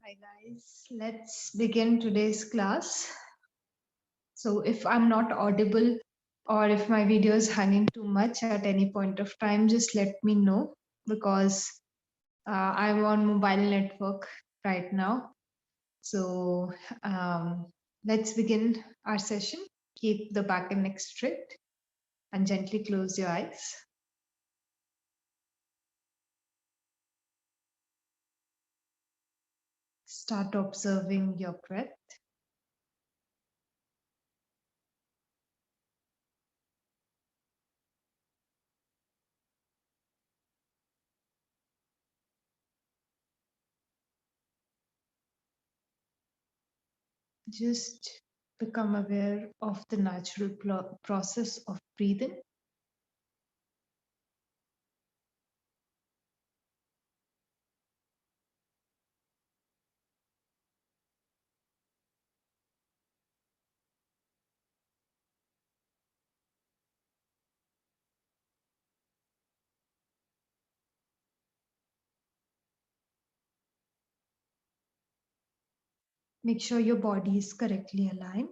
Hi guys, let's begin today's class. So if I'm not audible or if my video is hanging too much at any point of time, just let me know because I'm on mobile network right now. So let's begin our session. Keep the back and neck straight and gently close your eyes. Start observing your breath. Just become aware of the natural process of breathing. Make sure your body is correctly aligned.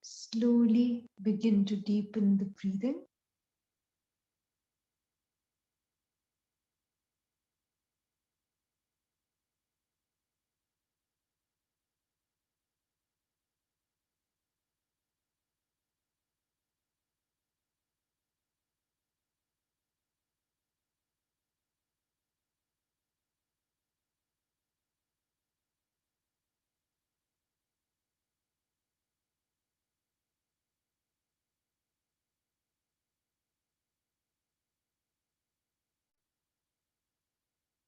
Slowly begin to deepen the breathing.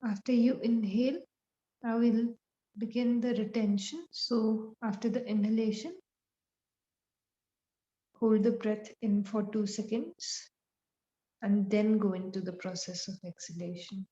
After you inhale, I will begin the retention. So after the inhalation, hold the breath in for 2 seconds and then go into the process of exhalation.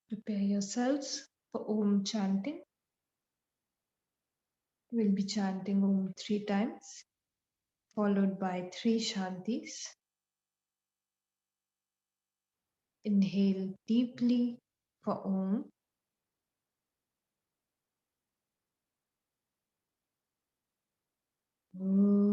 Prepare yourselves for Om chanting. We'll be chanting Om 3 times, followed by 3 Shanties. Inhale deeply for Om. Om.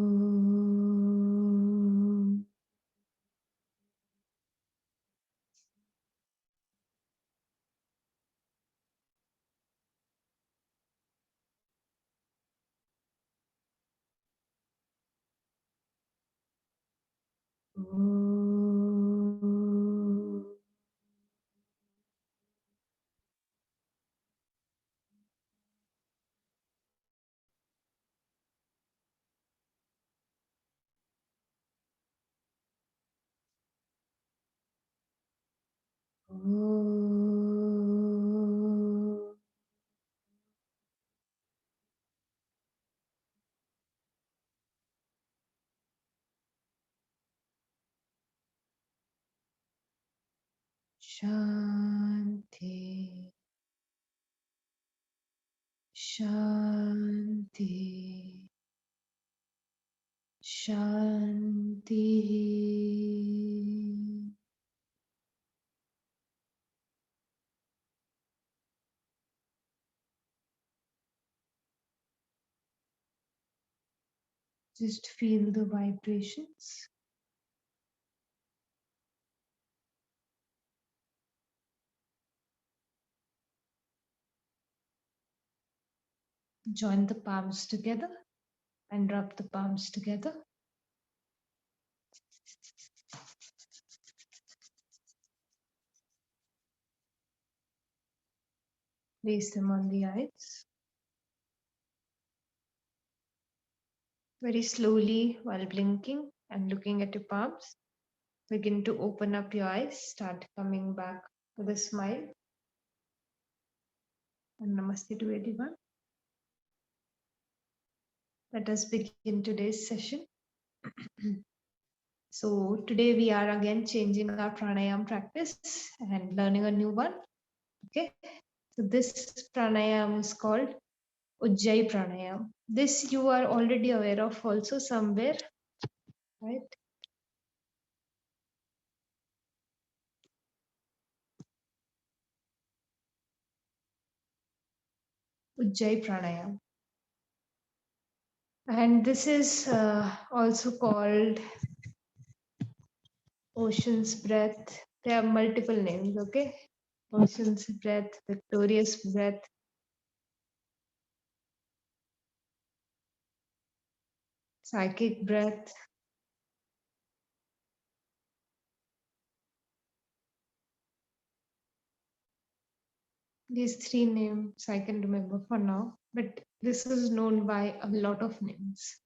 Om. Om. Shanti, Shanti, Shanti. Just feel the vibrations. Join the palms together and rub the palms together. Place them on the eyes. Very slowly while blinking and looking at your palms. Begin to open up your eyes. Start coming back with a smile. And namaste to everyone. Let us begin today's session. So today we are again changing our pranayam practice and learning a new one. Okay. So this pranayam is called ujjayipranayama. This you are already aware of also somewhere, right? Ujjayipranayama. And this is also called ocean's breath. There are multiple names, okay? Ocean's breath, victorious breath, psychic breath. These three names I can remember for now, but this is known by a lot of names.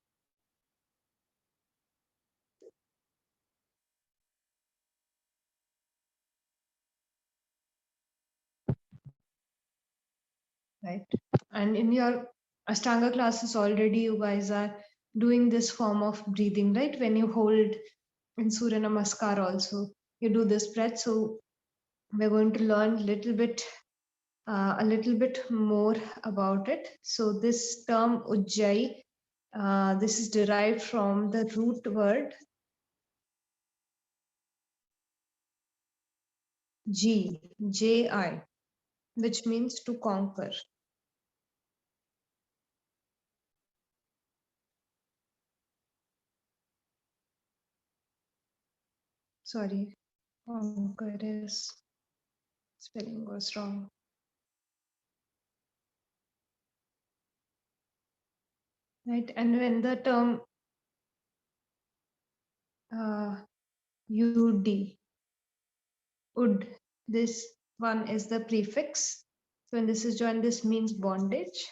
Right? And in your Ashtanga classes already you guys are doing this form of breathing, right? When you hold in Surya Namaskar also, you do this breath. So we're going to learn a little bit more about it. So this term Ujjayi, this is derived from the root word J-I, which means to conquer. Sorry, conquer is spelling was wrong. Right, and when the term ud, ud, this one is the prefix. So when this is joined, this means bondage.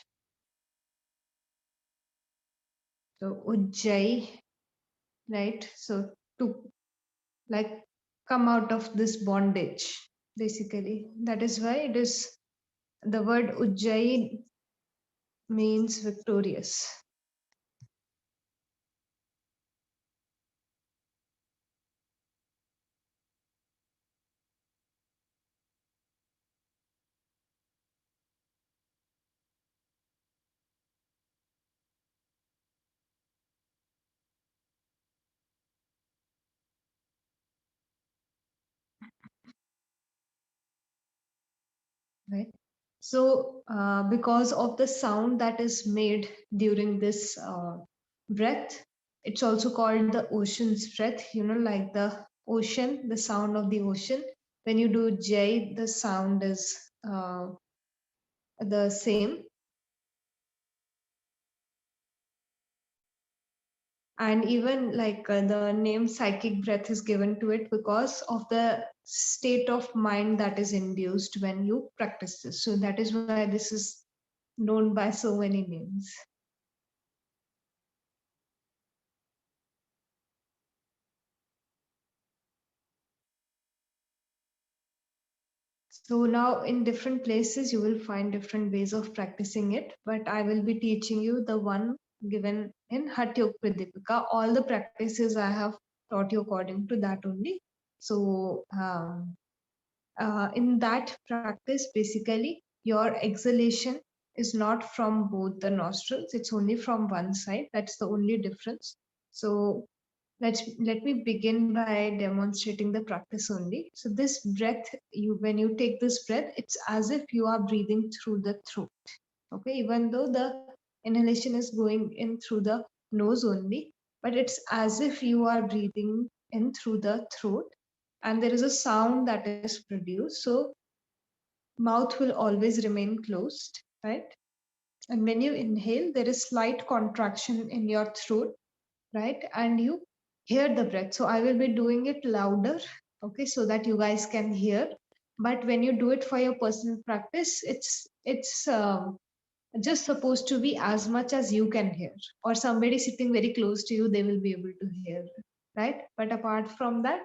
So ujjai, right? So to like come out of this bondage, basically. That is why it is the word ujjai means victorious. Right. So because of the sound that is made during this breath, it's also called the ocean's breath, you know, like the ocean, the sound of the ocean. When you do J, the sound is the same. And even like the name psychic breath is given to it because of the state of mind that is induced when you practice this. So that is why this is known by so many names. So now in different places, you will find different ways of practicing it, but I will be teaching you the one given in Hatha Yoga Pradipika. All the practices I have taught you according to that only. So in that practice, basically, your exhalation is not from both the nostrils, it's only from one side. That's the only difference. So let me begin by demonstrating the practice only. So this breath, when you take this breath, it's as if you are breathing through the throat. Okay, even though the inhalation is going in through the nose only, but it's as if you are breathing in through the throat, and there is a sound that is produced. So mouth will always remain closed, right? And when you inhale, there is slight contraction in your throat, right? And you hear the breath. So I will be doing it louder, okay, so that you guys can hear. But when you do it for your personal practice, it's just supposed to be as much as you can hear, or somebody sitting very close to you, they will be able to hear, right? But apart from that,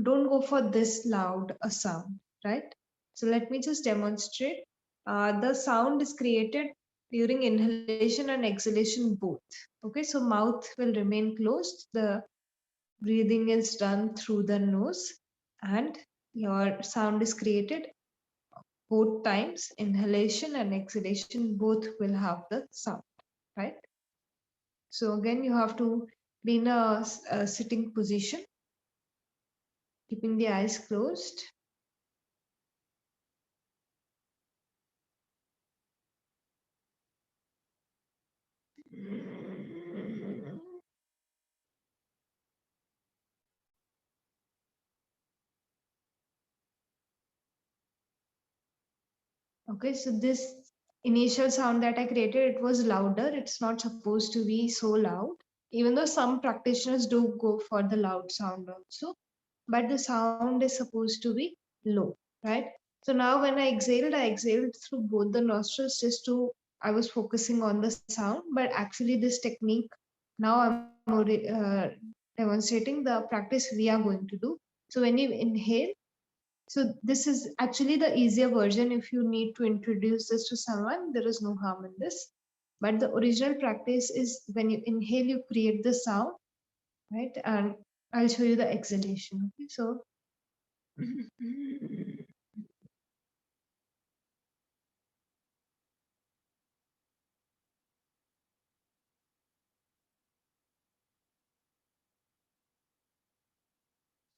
don't go for this loud a sound, right? So let me just demonstrate. The sound is created during inhalation and exhalation both. Okay, so mouth will remain closed. The breathing is done through the nose, and your sound is created both times. Inhalation and exhalation both will have the sound, right? So again, you have to be in a sitting position, keeping the eyes closed. Okay, so this initial sound that I created, it was louder. It's not supposed to be so loud, even though some practitioners do go for the loud sound also, but the sound is supposed to be low, right? So now when I exhaled through both the nostrils just to, I was focusing on the sound, but actually this technique, now I'm demonstrating the practice we are going to do. So when you inhale, so this is actually the easier version. If you need to introduce this to someone, there is no harm in this. But the original practice is when you inhale, you create the sound, right? And I'll show you the exhalation. Okay, so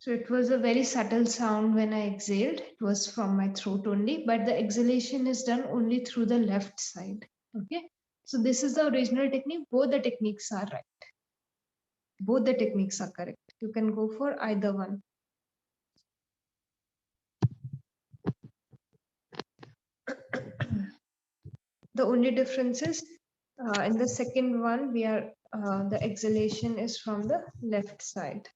so it was a very subtle sound when I exhaled. It was from my throat only, but the exhalation is done only through the left side. Okay, so this is the original technique. Both the techniques are right. Both the techniques are correct. You can go for either one. The only difference is in the second one, we are the exhalation is from the left side.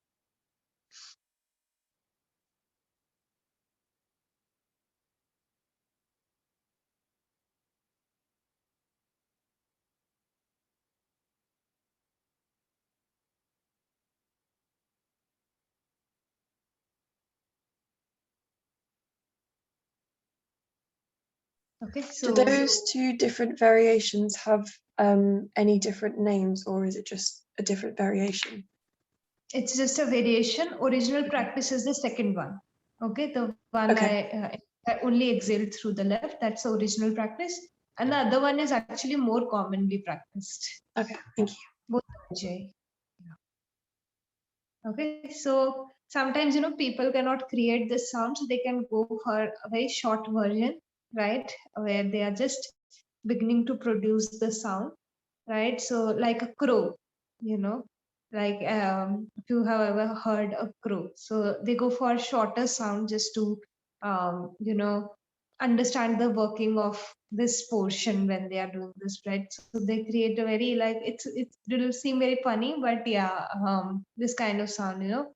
Okay, so do those two different variations have any different names, or is it just a different variation? it's just a variation. Original practice is the second one. Okay, the one I only exhaled through the left. That's the original practice, and the other one is actually more commonly practiced. Okay, thank you. Both J. Okay, so sometimes people cannot create this sound, so they can go for a very short version, right, where they are just beginning to produce the sound, right? So like a crow, like if you have ever heard a crow, so they go for shorter sound just to understand the working of this portion when they are doing this, right? So they create a very, like, it'll seem very funny, but yeah, this kind of sound,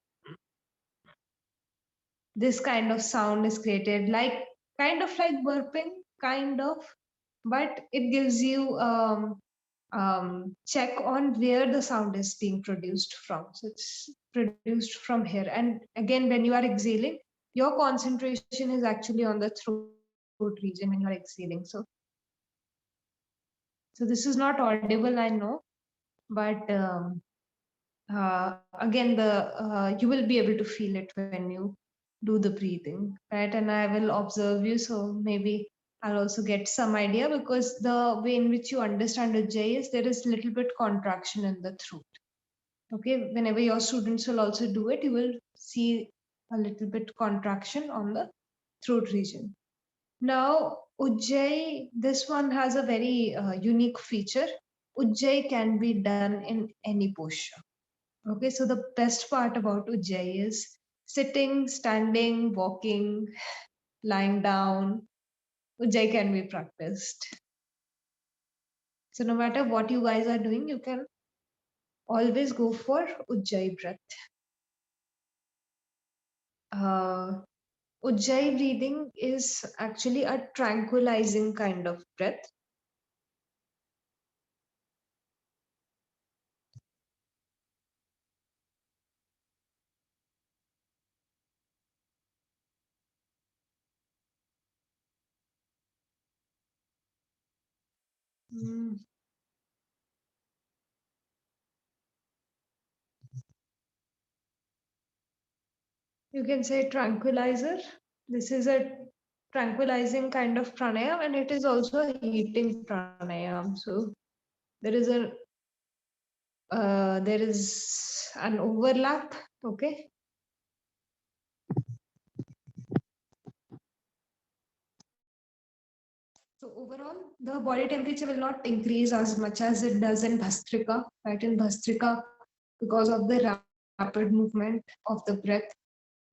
this kind of sound is created, like kind of like burping, kind of, but it gives you check on where the sound is being produced from. So it's produced from here. And again, when you are exhaling, your concentration is actually on the throat region when you are exhaling. So this is not audible, I know, but again, you will be able to feel it when you do the breathing, right? And I will observe you, so maybe I'll also get some idea, because the way in which you understand Ujjayi is there is little bit contraction in the throat. Okay, whenever your students will also do it, you will see a little bit contraction on the throat region. Now, Ujjayi, this one has a very unique feature. Ujjayi can be done in any posture. Okay, so the best part about Ujjayi is sitting, standing, walking, lying down. Ujjayi can be practiced. So no matter what you guys are doing, you can always go for Ujjayi breath. Ujjayi breathing is actually a tranquilizing kind of breath. Mm. You can say tranquilizer. This is a tranquilizing kind of pranayam, and it is also a heating pranayam. So there is an overlap. Okay. So overall, the body temperature will not increase as much as it does in Bhastrika. Right, in Bhastrika, because of the rapid movement of the breath,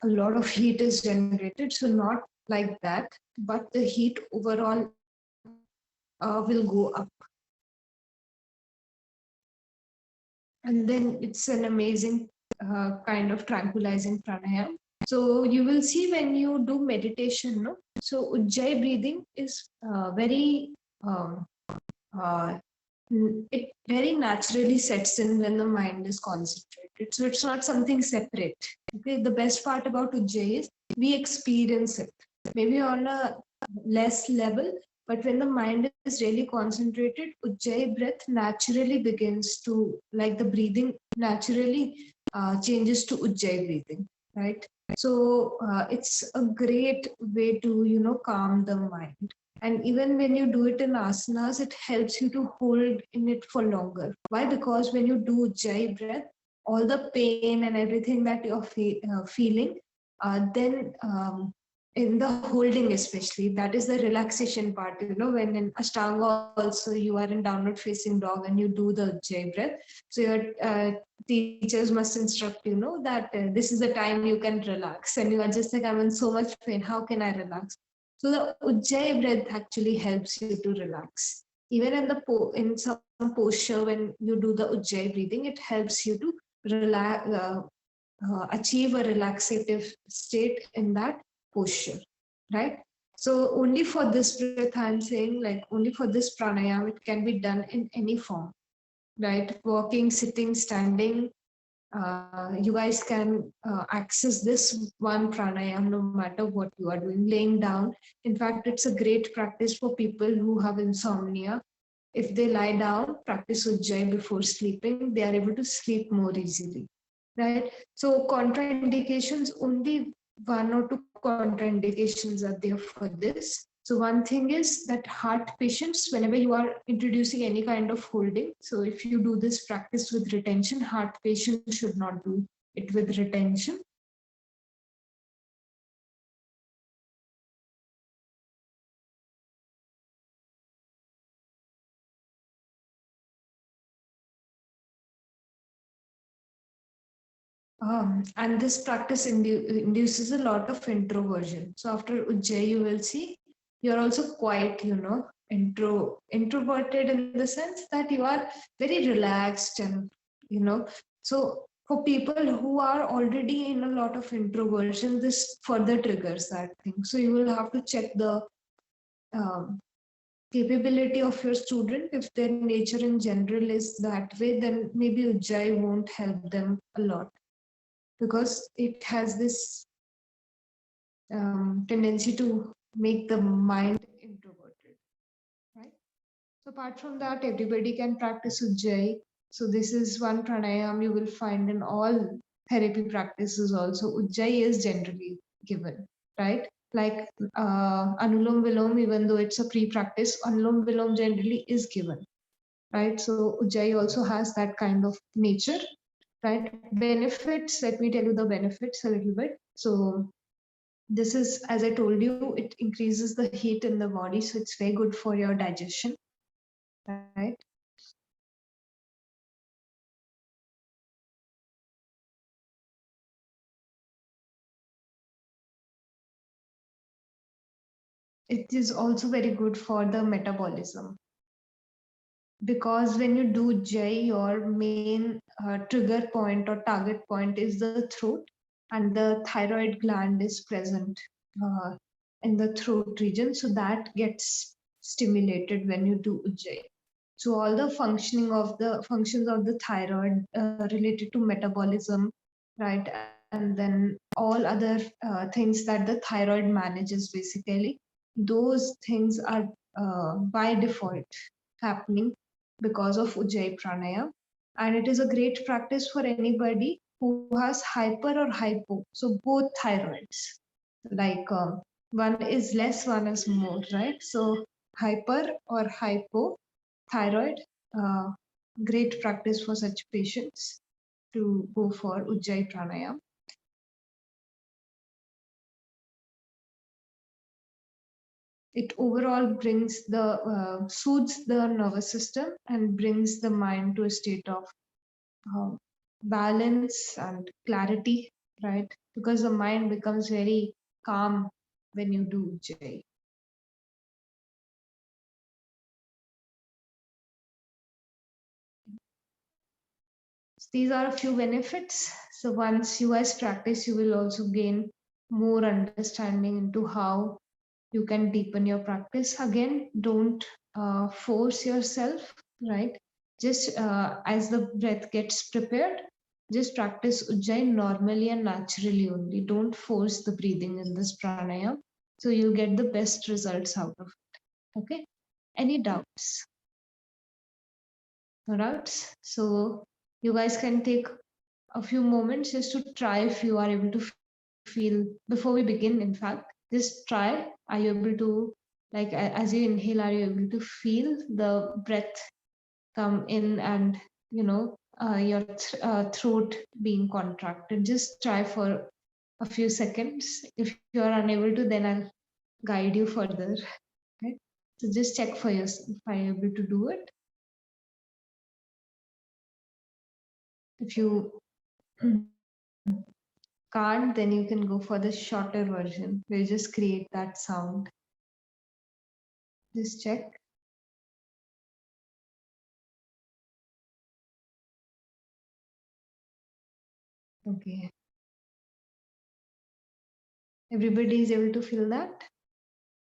a lot of heat is generated. So not like that, but the heat overall will go up. And then it's an amazing kind of tranquilizing pranayam. So you will see when you do meditation, no? So ujjayi breathing is very uh, it very naturally sets in when the mind is concentrated. So it's not something separate. Okay, the best part about ujjayi is we experience it maybe on a less level, but when the mind is really concentrated, ujjayi breath naturally begins to, like the breathing naturally changes to ujjayi breathing, right? So it's a great way to, calm the mind. And even when you do it in asanas, it helps you to hold in it for longer. Why? Because when you do ujjayi breath, all the pain and everything that you're feeling, then in the holding especially, that is the relaxation part. When in ashtanga also you are in downward facing dog and you do the ujjayi breath, so your teachers must instruct that this is the time you can relax, and you are just like, I'm in so much pain, how can I relax? So the ujjayi breath actually helps you to relax. Even in in some posture, when you do the ujjayi breathing, it helps you to relax, achieve a relaxative state in that posture, right? So only for this breath, I'm saying, like only for this pranayam, it can be done in any form, right? Walking, sitting, standing. You guys can access this one pranayam no matter what you are doing, laying down. In fact, it's a great practice for people who have insomnia. If they lie down, practice ujjayi before sleeping, they are able to sleep more easily, right? So contraindications, only one or two contraindications are there for this. So one thing is that heart patients, whenever you are introducing any kind of holding, so if you do this practice with retention, heart patients should not do it with retention. And this practice induces a lot of introversion. So after ujjayi, you will see you're also quite, introverted in the sense that you are very relaxed, and so for people who are already in a lot of introversion, this further triggers that thing. So you will have to check the um, capability of your student. If their nature in general is that way, then maybe ujjayi won't help them a lot, because it has this tendency to make the mind introverted, right? So apart from that, everybody can practice ujjayi. So this is one pranayam you will find in all therapy practices also. Ujjayi is generally given, right? Like Anulom Vilom, even though it's a pre-practice, Anulom Vilom generally is given, right? So ujjayi also has that kind of nature, right? Benefits, let me tell you the benefits a little bit. So this is, as I told you, it increases the heat in the body, so it's very good for your digestion, right? It is also very good for the metabolism, because when you do J, your main trigger point or target point is the throat, and the thyroid gland is present uh, in the throat region, so that gets stimulated when you do Ujjayi. So all the functions of the thyroid related to metabolism, right, and then all other things that the thyroid manages, basically, those things are by default happening because of ujjayipranayama. And it is a great practice for anybody who has hyper or hypo. So both thyroids, like one is less, one is more, right? So hyper or hypo thyroid, uh, great practice for such patients to go for ujjayipranayama. It overall brings soothes the nervous system and brings the mind to a state of balance and clarity, right? Because the mind becomes very calm when you do Ujjayi. So these are a few benefits. So once you guys practice, you will also gain more understanding into how you can deepen your practice. Again, don't force yourself, right? Just as the breath gets prepared, just practice Ujjayi normally and naturally only. Don't force the breathing in this pranayama. So you'll get the best results out of it. Okay? Any doubts? No doubts? So you guys can take a few moments just to try if you are able to feel, before we begin, in fact, just try. Are you able to, like, as you inhale, are you able to feel the breath come in and, your throat being contracted? Just try for a few seconds. If you are unable to, then I'll guide you further. Right? So just check for yourself. Are you able to do it? If you can't, then you can go for the shorter version where you just create that sound. Just check. Okay. Everybody is able to feel that?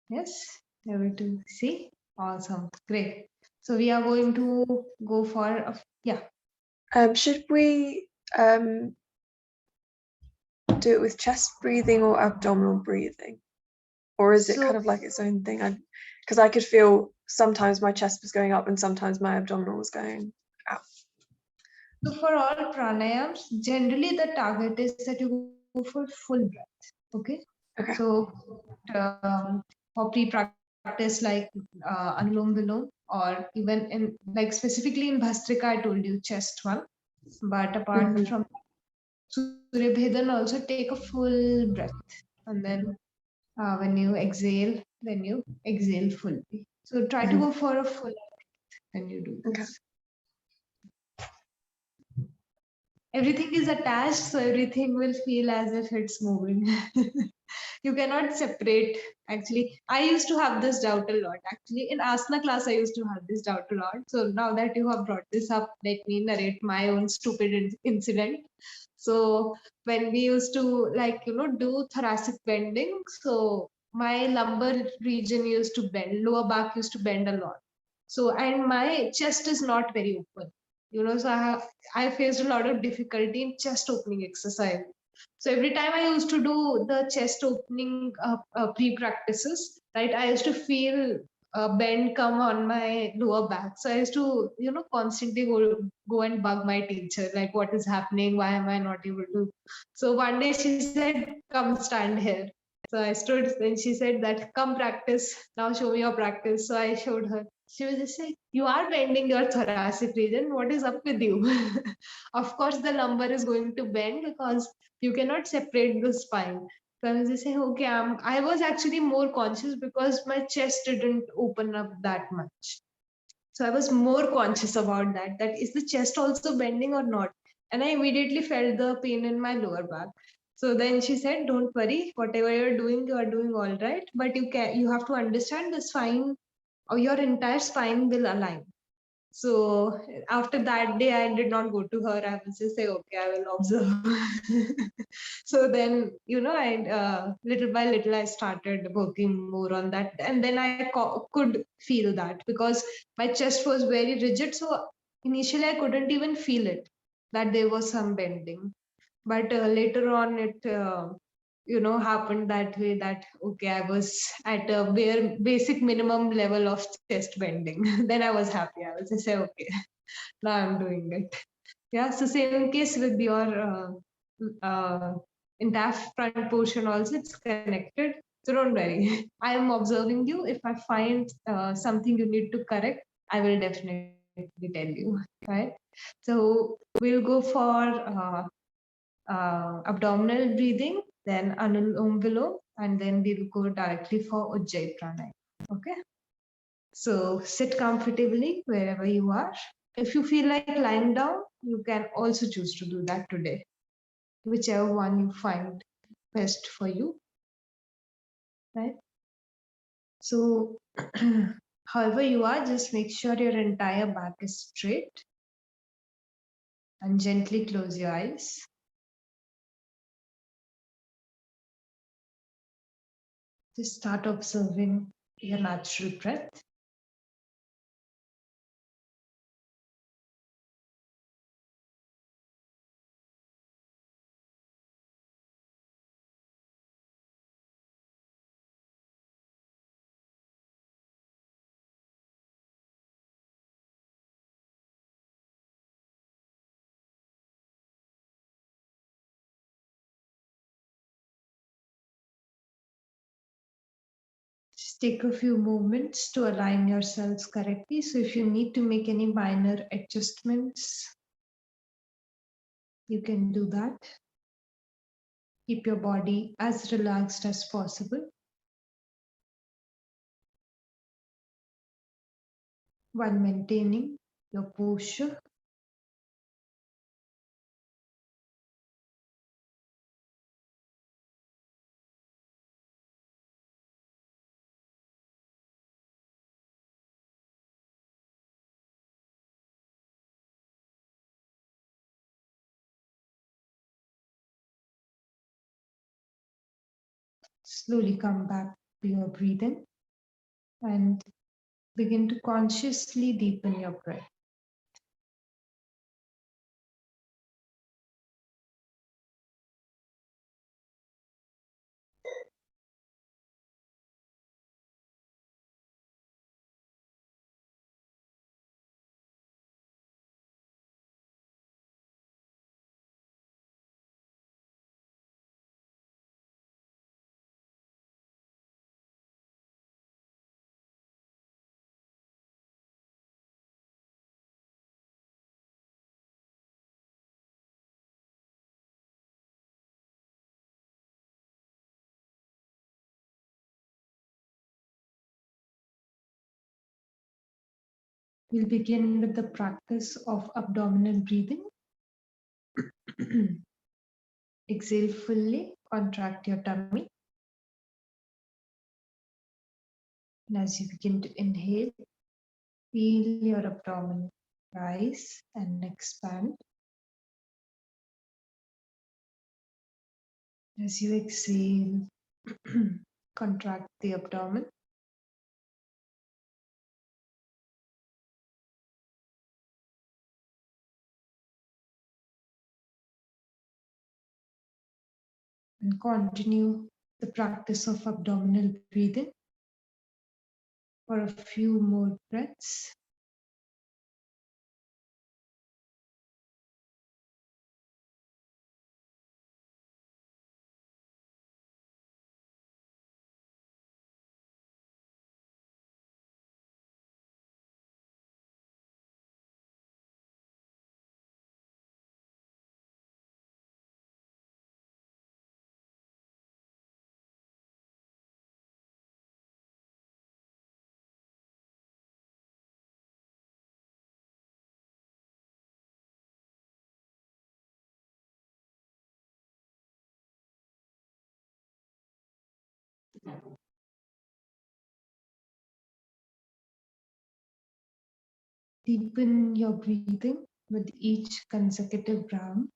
Yes? Able to see? Awesome. Great. So we are going to go for, yeah. Should we do it with chest breathing or abdominal breathing? Or is it kind of like its own thing? Because I could feel sometimes my chest was going up and sometimes my abdominal was going out. So for all pranayams, generally the target is that you go for full breath. Okay. Okay. So for pre-practice like Anulom-Vilom, or even in, like, specifically in Bhastrika, I told you chest one. But apart from Surya Bhedan, also take a full breath. And then when you exhale, then you exhale fully. So try to go for a full breath when you do this. Everything is attached, so everything will feel as if it's moving. You cannot separate. Actually, I used to have this doubt a lot. Actually, in asana class, I used to have this doubt a lot. So now that you have brought this up, let me narrate my own stupid incident. So when we used to, like, do thoracic bending, so my lumbar region used to bend, lower back used to bend a lot. So, and my chest is not very open. So I faced a lot of difficulty in chest opening exercise. So every time I used to do the chest opening pre-practices, right, I used to feel a bend come on my lower back. So I used to, constantly go and bug my teacher, like, what is happening? Why am I not able to? So one day she said, come stand here. So I stood, then she said that, come practice. Now show me your practice. So I showed her. She was just like, you are bending your thoracic region. What is up with you? Of course, the lumbar is going to bend because you cannot separate the spine. So I was just saying, okay, I was actually more conscious because my chest didn't open up that much. So I was more conscious about that is the chest also bending or not? And I immediately felt the pain in my lower back. So then she said, don't worry, whatever you are doing all right. But you have to understand the spine, or your entire spine will align. So after that day, I did not go to her. I was just say, okay, I will observe. So then, I little by little, I started working more on that. And then I could feel that because my chest was very rigid. So initially, I couldn't even feel it, that there was some bending. But later on, happened that way, that okay, I was at a bare basic minimum level of chest bending. Then I was happy. I was just say, okay, now I'm doing it. Yeah. So same case with your entire front portion also, it's connected. So don't worry. I am observing you. If I find something you need to correct, I will definitely tell you. Right. So we'll go for abdominal breathing, then Anulom Vilom, and then we will go directly for ujjayipranayama. Okay. So sit comfortably wherever you are. If you feel like lying down, you can also choose to do that today, whichever one you find best for you. Right. So, however you are, just make sure your entire back is straight and gently close your eyes. Just start observing your natural breath. Just take a few moments to align yourselves correctly. So if you need to make any minor adjustments, you can do that. Keep your body as relaxed as possible while maintaining your posture. Slowly come back to your breathing and begin to consciously deepen your breath. We'll begin with the practice of abdominal breathing. Exhale fully, contract your tummy. And as you begin to inhale, feel your abdomen rise and expand. As you exhale, contract the abdomen. And continue the practice of abdominal breathing for a few more breaths. Deepen your breathing with each consecutive round.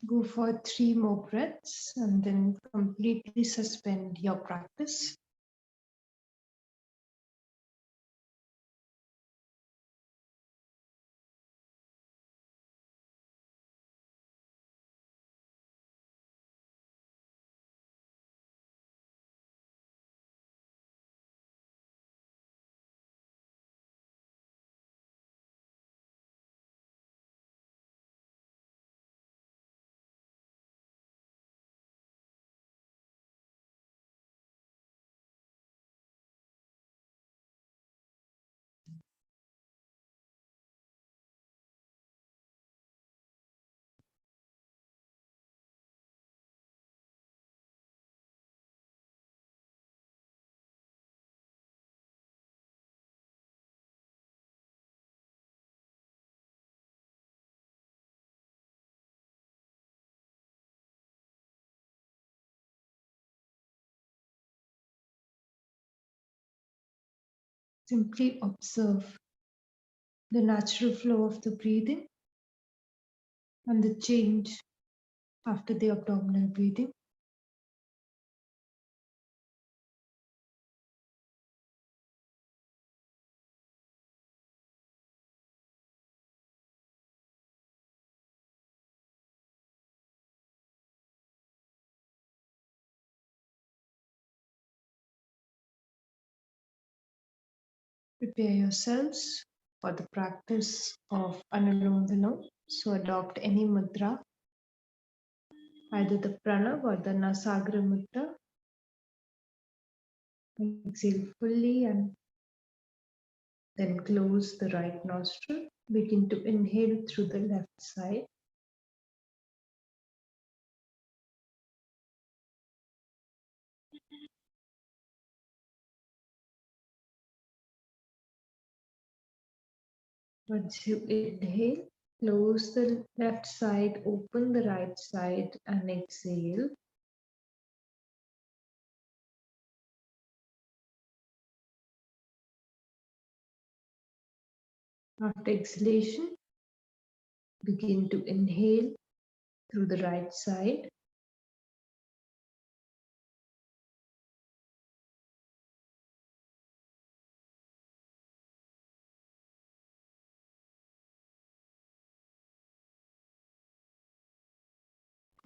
Go for 3 more breaths and then completely suspend your practice. Simply observe the natural flow of the breathing and the change after the abdominal breathing. Prepare yourselves for the practice of Anulom Vilom. So adopt any mudra, either the pranav or the nasagra mudra. Exhale fully and then close the right nostril. Begin to inhale through the left side. Once you inhale, close the left side, open the right side and exhale. After exhalation, begin to inhale through the right side.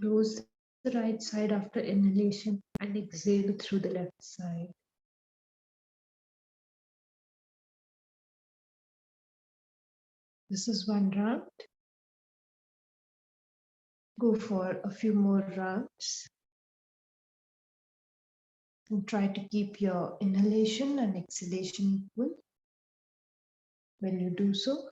Close the right side after inhalation and exhale through the left side. This is one round. Go for a few more rounds. And try to keep your inhalation and exhalation equal when you do so.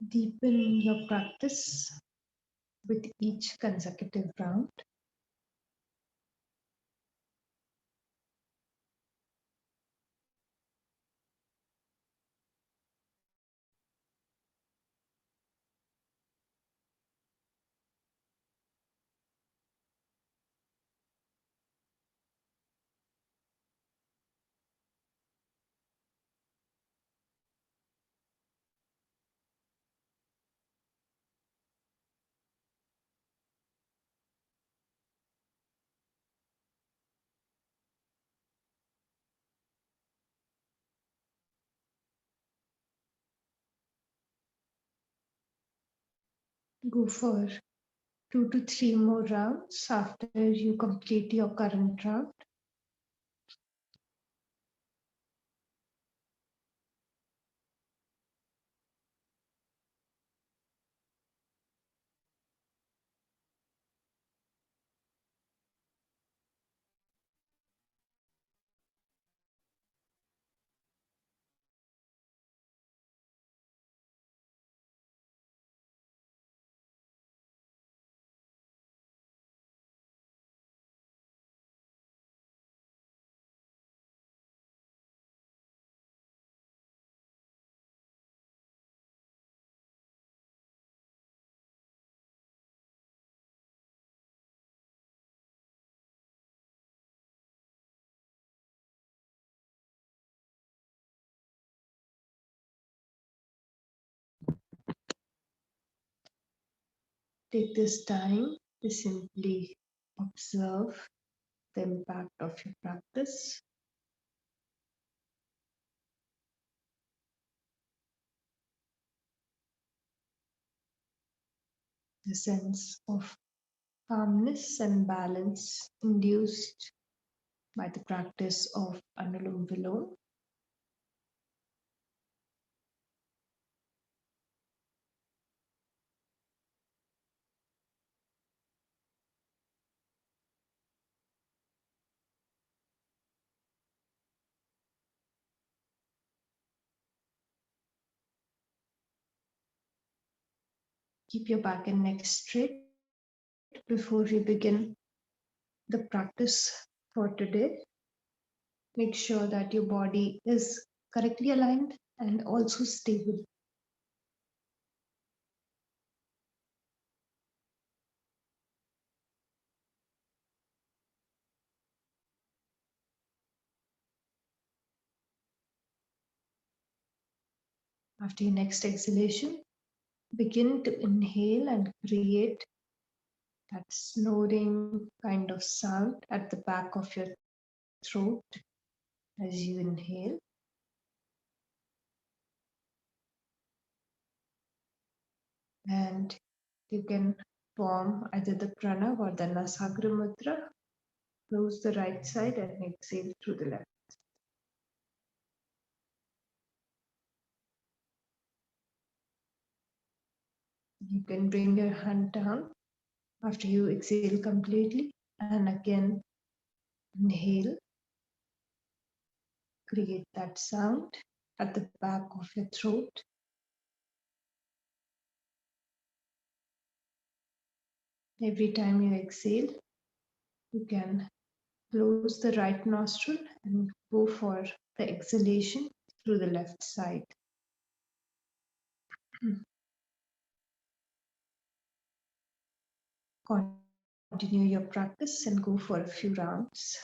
Deepen your practice with each consecutive round. Go for 2 to 3 more rounds after you complete your current round. Take this time to simply observe the impact of your practice. The sense of calmness and balance induced by the practice of Anulom Vilom. Keep your back and neck straight before we begin the practice for today. Make sure that your body is correctly aligned and also stable. After your next exhalation, begin to inhale and create that snoring kind of sound at the back of your throat as you inhale. And you can form either the prana or the nasagra mudra. Close the right side and exhale through the left. You can bring your hand down after you exhale completely and again inhale. Create that sound at the back of your throat. Every time you exhale, you can close the right nostril and go for the exhalation through the left side. Continue your practice and go for a few rounds.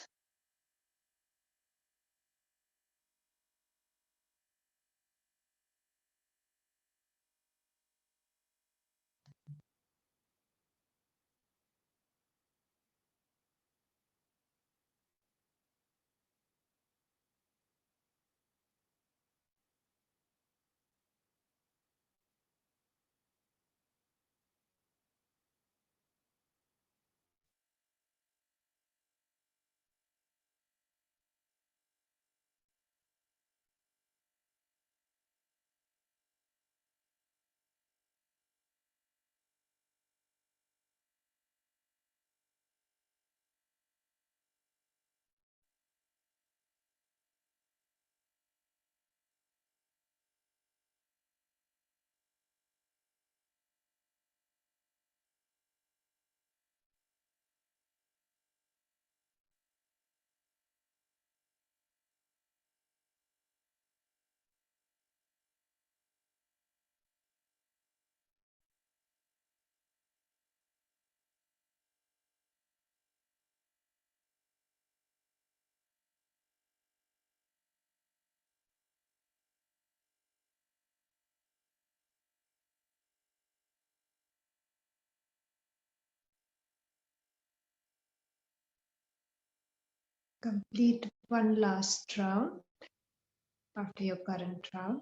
Complete one last round after your current round.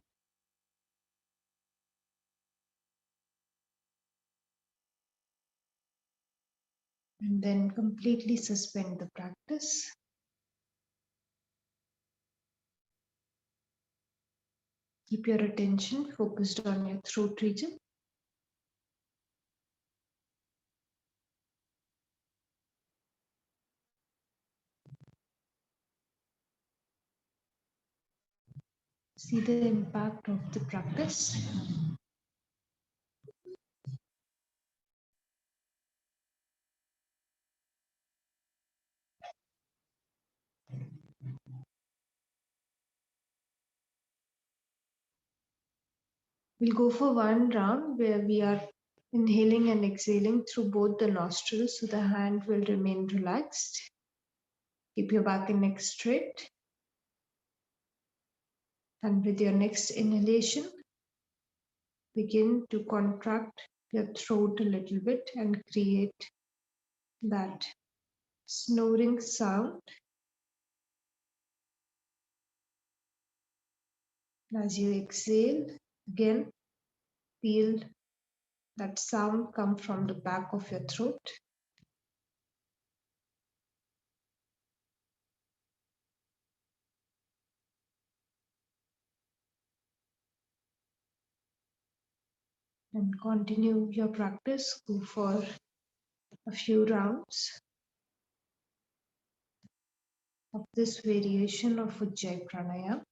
And then completely suspend the practice. Keep your attention focused on your throat region. See the impact of the practice. We'll go for one round where we are inhaling and exhaling through both the nostrils, so the hand will remain relaxed. Keep your back and neck straight. And with your next inhalation, begin to contract your throat a little bit and create that snoring sound. As you exhale, again, feel that sound come from the back of your throat. And continue your practice. Go for a few rounds of this variation of ujjayipranayama.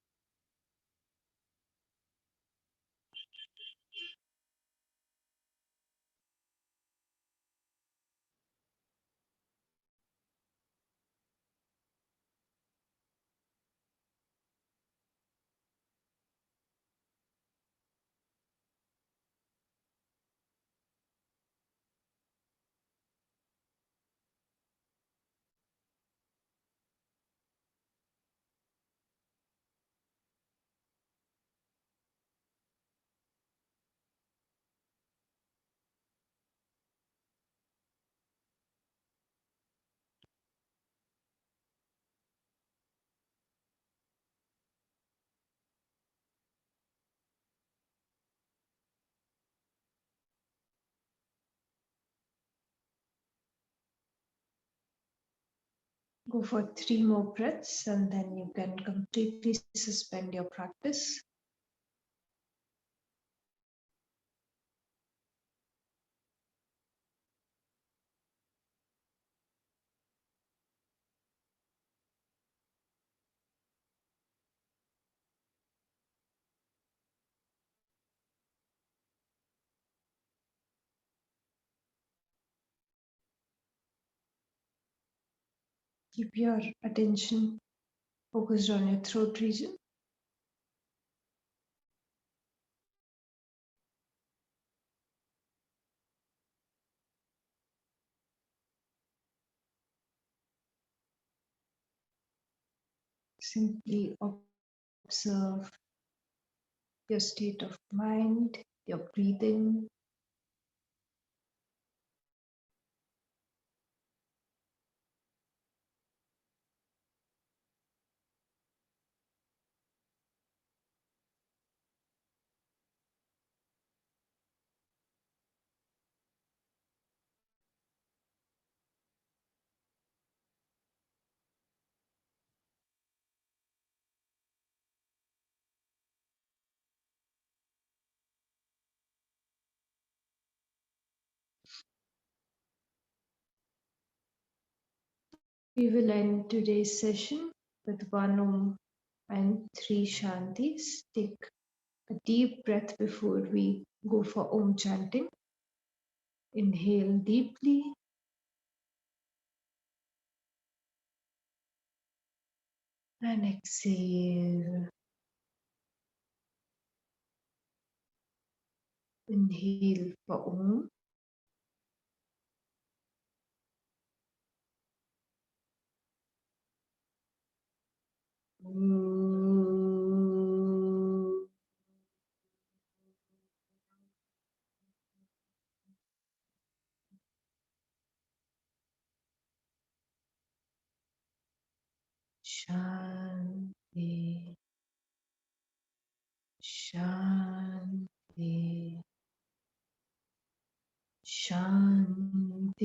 Go for 3 more breaths and then you can completely suspend your practice. Keep your attention focused on your throat region. Simply observe your state of mind, your breathing. We will end today's session with one Om and three Shantis. Take a deep breath before we go for Om chanting. Inhale deeply and exhale. Inhale for Om. Shanti, Shanti, Shanti.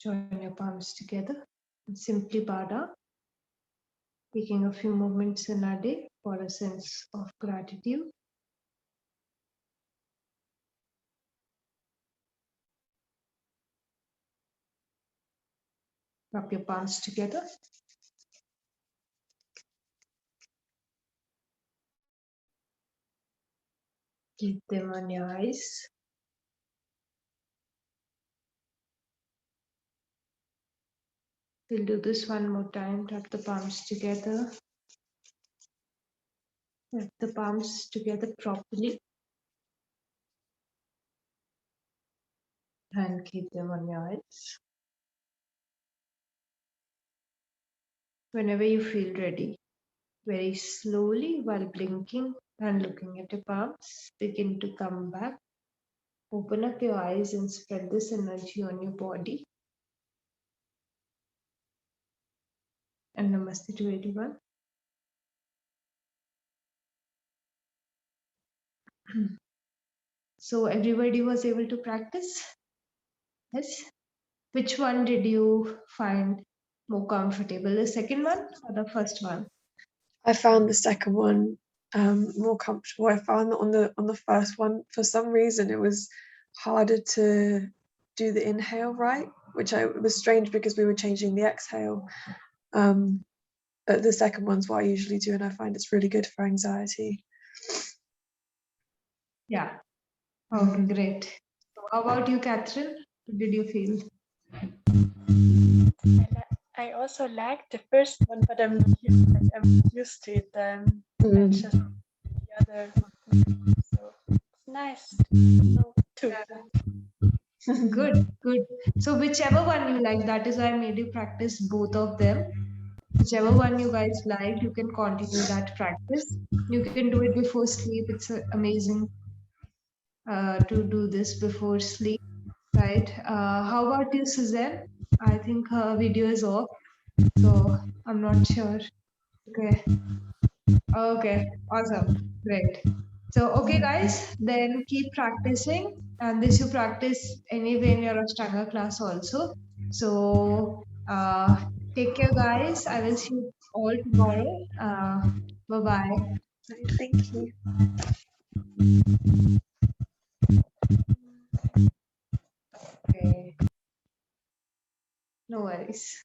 Join your palms together and simply bow down, taking a few moments in our day for a sense of gratitude. Rub your palms together. Keep them on your eyes. We'll do this one more time. Rub the palms together. Rub the palms together properly. And keep them on your eyes. Whenever you feel ready, very slowly while blinking and looking at your palms, begin to come back. Open up your eyes and spread this energy on your body. And namaste to everyone. So everybody was able to practice? Yes. Which one did you find more comfortable? The second one or the first one? I found the second one more comfortable. I found that on the first one, for some reason, it was harder to do the inhale right, which was strange because we were changing the exhale. But the second one's what I usually do, and I find it's really good for anxiety. Yeah. Okay, great. How about you, Catherine? What did you feel? I also like the first one, but I'm not used to it. It's just the other, so it's nice. Too. Good, good. So whichever one you like, that is why I made you practice both of them. Whichever one you guys like, you can continue that practice. You can do it before sleep. It's amazing to do this before sleep, right? How about you, Suzanne? I think her video is off, so I'm not sure. Okay. Okay, awesome. Great. So, okay, guys, then keep practicing. And this you practice anyway in your Ashtanga class also. So, take care, guys. I will see you all tomorrow. Bye-bye. Thank you. Okay. No worries.